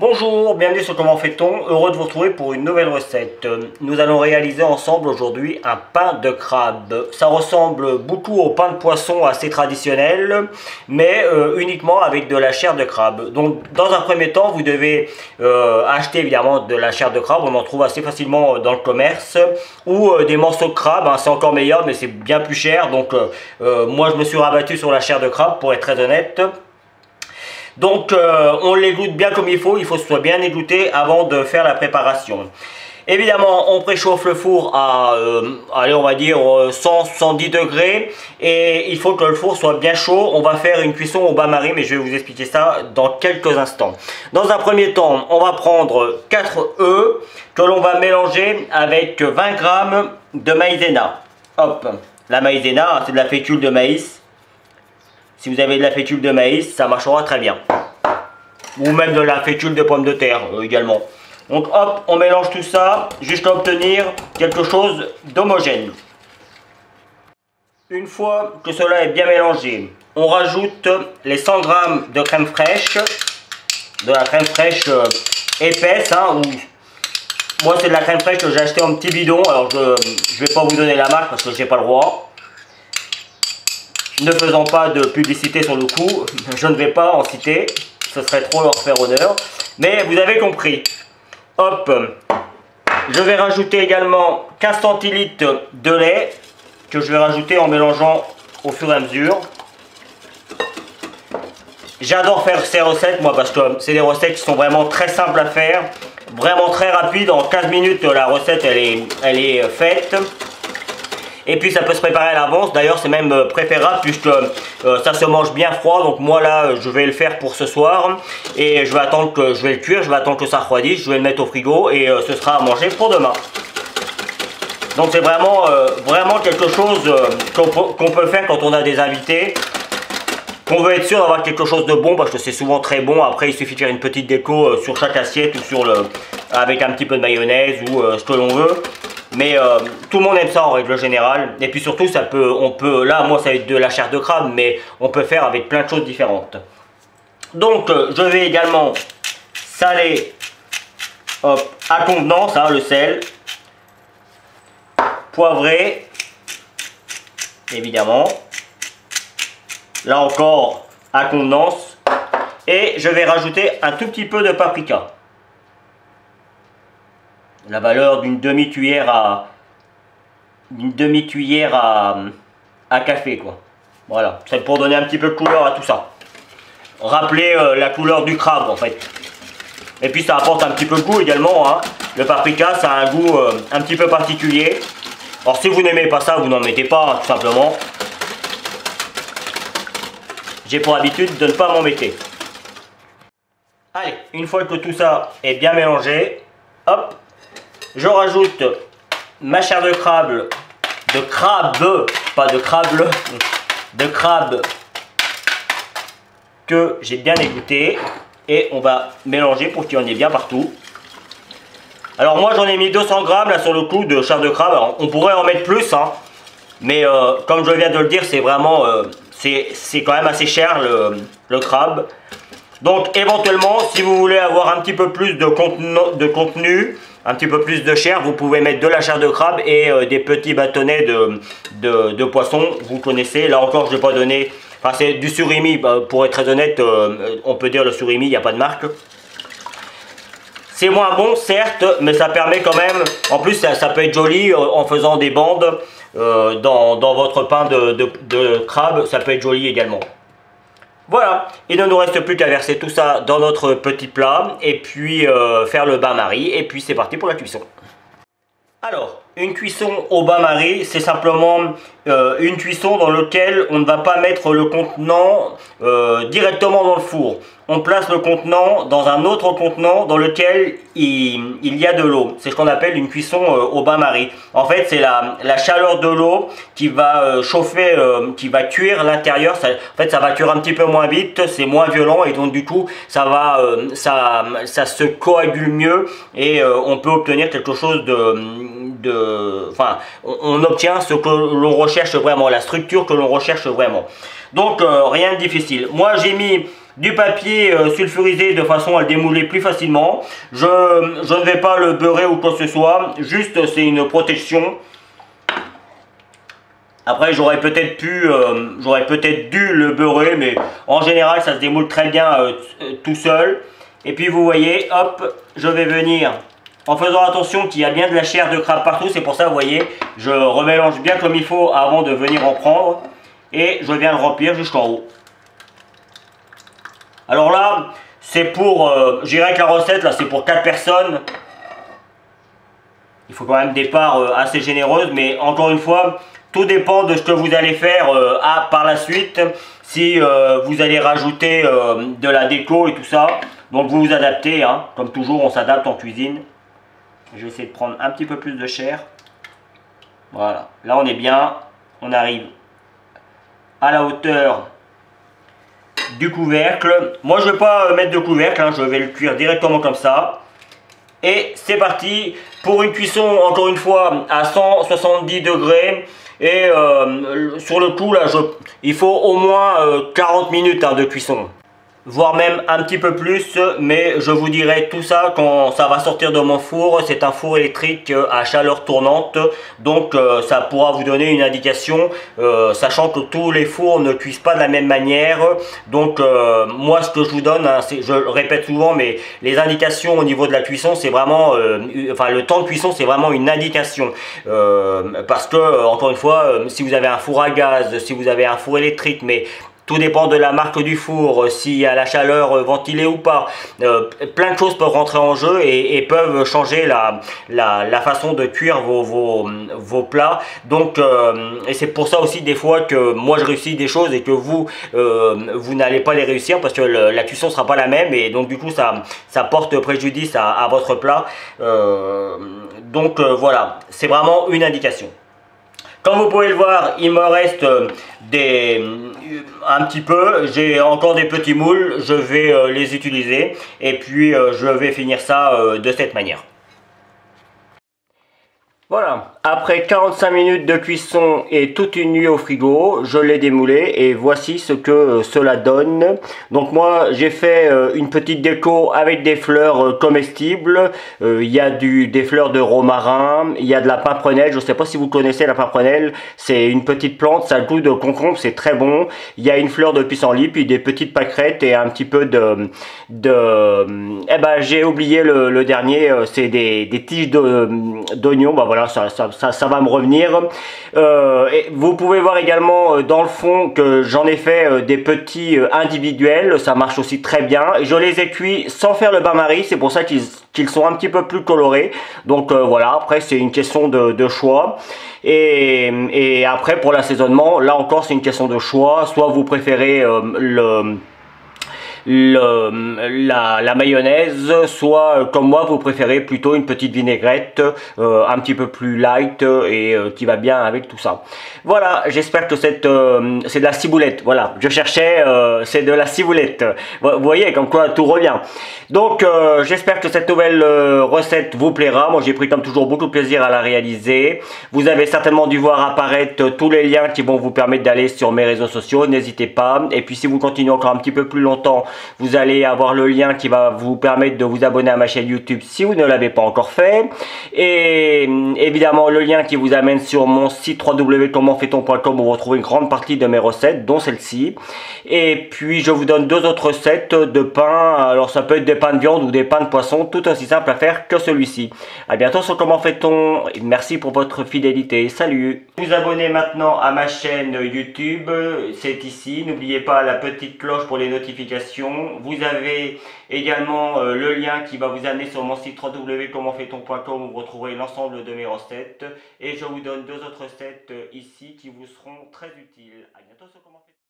Bonjour, bienvenue sur Comment fait-on. Heureux de vous retrouver pour une nouvelle recette. Nous allons réaliser ensemble aujourd'hui un pain de crabe. Ça ressemble beaucoup au pain de poisson assez traditionnel, mais uniquement avec de la chair de crabe. Donc dans un premier temps, vous devez acheter évidemment de la chair de crabe. On en trouve assez facilement dans le commerce, ou des morceaux de crabe, hein, c'est encore meilleur, mais c'est bien plus cher. Donc moi je me suis rabattu sur la chair de crabe pour être très honnête. Donc on l'égoutte bien comme il faut que ce soit bien égoutté avant de faire la préparation. Évidemment, on préchauffe le four à, allez, on va dire 100-110 degrés, et il faut que le four soit bien chaud. On va faire une cuisson au bain-marie, mais je vais vous expliquer ça dans quelques instants. Dans un premier temps, on va prendre 4 œufs que l'on va mélanger avec 20 g de maïzena. Hop, la maïzena, c'est de la fécule de maïs. Si vous avez de la fécule de maïs, ça marchera très bien. Ou même de la fécule de pommes de terre également. Donc hop, on mélange tout ça jusqu'à obtenir quelque chose d'homogène. Une fois que cela est bien mélangé, on rajoute les 100 g de crème fraîche. De la crème fraîche épaisse. Hein, moi c'est de la crème fraîche que j'ai acheté en petit bidon. Alors je ne vais pas vous donner la marque parce que j'ai pas le droit. Ne faisant pas de publicité sur le coup, je ne vais pas en citer, ce serait trop leur faire honneur, mais vous avez compris. Hop, je vais rajouter également 15 centilitres de lait, que je vais rajouter en mélangeant au fur et à mesure. J'adore faire ces recettes, moi, parce que c'est des recettes qui sont vraiment très simples à faire, vraiment très rapides. En 15 minutes, la recette, elle est faite. Et puis ça peut se préparer à l'avance, d'ailleurs c'est même préférable puisque ça se mange bien froid. Donc moi là je vais le faire pour ce soir et je vais attendre que je vais le cuire, je vais attendre que ça refroidisse, je vais le mettre au frigo et ce sera à manger pour demain. Donc c'est vraiment, vraiment quelque chose qu'on peut faire quand on a des invités, qu'on veut être sûr d'avoir quelque chose de bon parce que c'est souvent très bon. Après il suffit de faire une petite déco sur chaque assiette ou sur avec un petit peu de mayonnaise ou ce que l'on veut. Mais tout le monde aime ça en règle générale. Et puis surtout, là moi ça va être de la chair de crabe, mais on peut faire avec plein de choses différentes. Donc je vais également saler à convenance, hein, le sel. Poivrer, évidemment. Là encore, à convenance. Et je vais rajouter un tout petit peu de paprika. La valeur d'une demi-cuillère à café, quoi. Voilà, c'est pour donner un petit peu de couleur à tout ça. Rappelez la couleur du crabe en fait. Et puis ça apporte un petit peu de goût également, hein. Le paprika, ça a un goût un petit peu particulier. Alors si vous n'aimez pas ça, vous n'en mettez pas, hein, tout simplement. J'ai pour habitude de ne pas m'en mettre. Allez, une fois que tout ça est bien mélangé, hop, je rajoute ma chair de crabe, pas de crabe, de crabe que j'ai bien égoutté, et on va mélanger pour qu'il y en ait bien partout. Alors moi j'en ai mis 200 g là sur le coup de chair de crabe. Alors, on pourrait en mettre plus, hein, mais comme je viens de le dire, c'est vraiment c'est quand même assez cher le crabe. Donc éventuellement, si vous voulez avoir un petit peu plus de contenu, un petit peu plus de chair, vous pouvez mettre de la chair de crabe et des petits bâtonnets de poisson. Vous connaissez, là encore je n'ai pas donné, enfin c'est du surimi, pour être très honnête, on peut dire le surimi, il n'y a pas de marque. C'est moins bon certes, mais ça permet quand même, en plus ça peut être joli en faisant des bandes dans votre pain de crabe, ça peut être joli également. Voilà, il ne nous reste plus qu'à verser tout ça dans notre petit plat et puis faire le bain-marie, et puis c'est parti pour la cuisson. Alors, une cuisson au bain-marie, c'est simplement une cuisson dans laquelle on ne va pas mettre le contenant directement dans le four. On place le contenant dans un autre contenant dans lequel il y a de l'eau. C'est ce qu'on appelle une cuisson au bain-marie. En fait, c'est la chaleur de l'eau qui va chauffer, qui va cuire l'intérieur. En fait, ça va cuire un petit peu moins vite, c'est moins violent et donc du coup, ça se coagule mieux et on peut obtenir quelque chose enfin, on obtient ce que l'on recherche vraiment, la structure que l'on recherche vraiment. Donc rien de difficile. Moi j'ai mis du papier sulfurisé de façon à le démouler plus facilement. Je ne vais pas le beurrer ou quoi que ce soit, juste c'est une protection. Après j'aurais peut-être dû le beurrer, mais en général ça se démoule très bien tout seul. Et puis vous voyez, hop, je vais venir en faisant attention qu'il y a bien de la chair de crabe partout. C'est pour ça, vous voyez, je remélange bien comme il faut avant de venir en prendre. Et je viens le remplir jusqu'en haut. Alors là, c'est pour, je dirais que la recette, là, c'est pour 4 personnes. Il faut quand même des parts assez généreuses, mais encore une fois, tout dépend de ce que vous allez faire par la suite. Si vous allez rajouter de la déco et tout ça. Donc vous vous adaptez, hein. Comme toujours, on s'adapte en cuisine. Je vais essayer de prendre un petit peu plus de chair. Voilà, là on est bien. On arrive à la hauteur du couvercle. Moi je ne vais pas mettre de couvercle, hein. Je vais le cuire directement comme ça. Et c'est parti pour une cuisson, encore une fois, à 170 degrés. Et sur le coup, là, il faut au moins 40 minutes hein, de cuisson. Voire même un petit peu plus, mais je vous dirai tout ça quand ça va sortir de mon four. C'est un four électrique à chaleur tournante, donc ça pourra vous donner une indication, sachant que tous les fours ne cuisent pas de la même manière. Donc moi ce que je vous donne, hein, je le répète souvent, mais les indications au niveau de la cuisson, c'est vraiment, enfin le temps de cuisson c'est vraiment une indication, parce que encore une fois, si vous avez un four à gaz, si vous avez un four électrique, mais tout dépend de la marque du four, s'il y a la chaleur ventilée ou pas. Plein de choses peuvent rentrer en jeu et peuvent changer la façon de cuire vos plats. Donc, et c'est pour ça aussi des fois que moi je réussis des choses et que vous n'allez pas les réussir parce que la cuisson ne sera pas la même et donc du coup ça porte préjudice à votre plat. Donc voilà, c'est vraiment une indication. Comme vous pouvez le voir, il me reste un petit peu, j'ai encore des petits moules, je vais les utiliser et puis je vais finir ça de cette manière. Voilà, après 45 minutes de cuisson et toute une nuit au frigo, je l'ai démoulé et voici ce que cela donne. Donc moi j'ai fait une petite déco avec des fleurs comestibles, il y a des fleurs de romarin, il y a de la pimprenelle, je ne sais pas si vous connaissez la pimprenelle, c'est une petite plante, ça a le goût de concombre, c'est très bon. Il y a une fleur de pissenlit, puis des petites pâquerettes et un petit peu eh ben j'ai oublié le dernier, c'est des tiges d'oignons, bah voilà. Ça va me revenir. Et vous pouvez voir également dans le fond que j'en ai fait des petits individuels. Ça marche aussi très bien. Je les ai cuits sans faire le bain-marie. C'est pour ça qu'ils sont un petit peu plus colorés. Donc voilà, après c'est une question de choix. Et après pour l'assaisonnement, là encore c'est une question de choix. Soit vous préférez la mayonnaise, soit comme moi vous préférez plutôt une petite vinaigrette un petit peu plus light et qui va bien avec tout ça. Voilà, j'espère que c'est de la ciboulette, voilà, je cherchais, c'est de la ciboulette, vous voyez comme quoi tout revient. Donc j'espère que cette nouvelle recette vous plaira. Moi j'ai pris comme toujours beaucoup de plaisir à la réaliser. Vous avez certainement dû voir apparaître tous les liens qui vont vous permettre d'aller sur mes réseaux sociaux, n'hésitez pas. Et puis si vous continuez encore un petit peu plus longtemps, vous allez avoir le lien qui va vous permettre de vous abonner à ma chaîne YouTube si vous ne l'avez pas encore fait. Et évidemment le lien qui vous amène sur mon site www.commentfaiton.com où vous retrouvez une grande partie de mes recettes, dont celle-ci. Et puis je vous donne deux autres recettes de pain. Alors ça peut être des pains de viande ou des pains de poisson, tout aussi simple à faire que celui-ci. A bientôt sur Comment fait-on. Merci pour votre fidélité. Salut. Vous abonnez maintenant à ma chaîne YouTube, c'est ici. N'oubliez pas la petite cloche pour les notifications. Vous avez également le lien qui va vous amener sur mon site www.commentfaiton.com où vous retrouverez l'ensemble de mes recettes. Et je vous donne deux autres recettes ici qui vous seront très utiles. A bientôt sur Comment fait-on.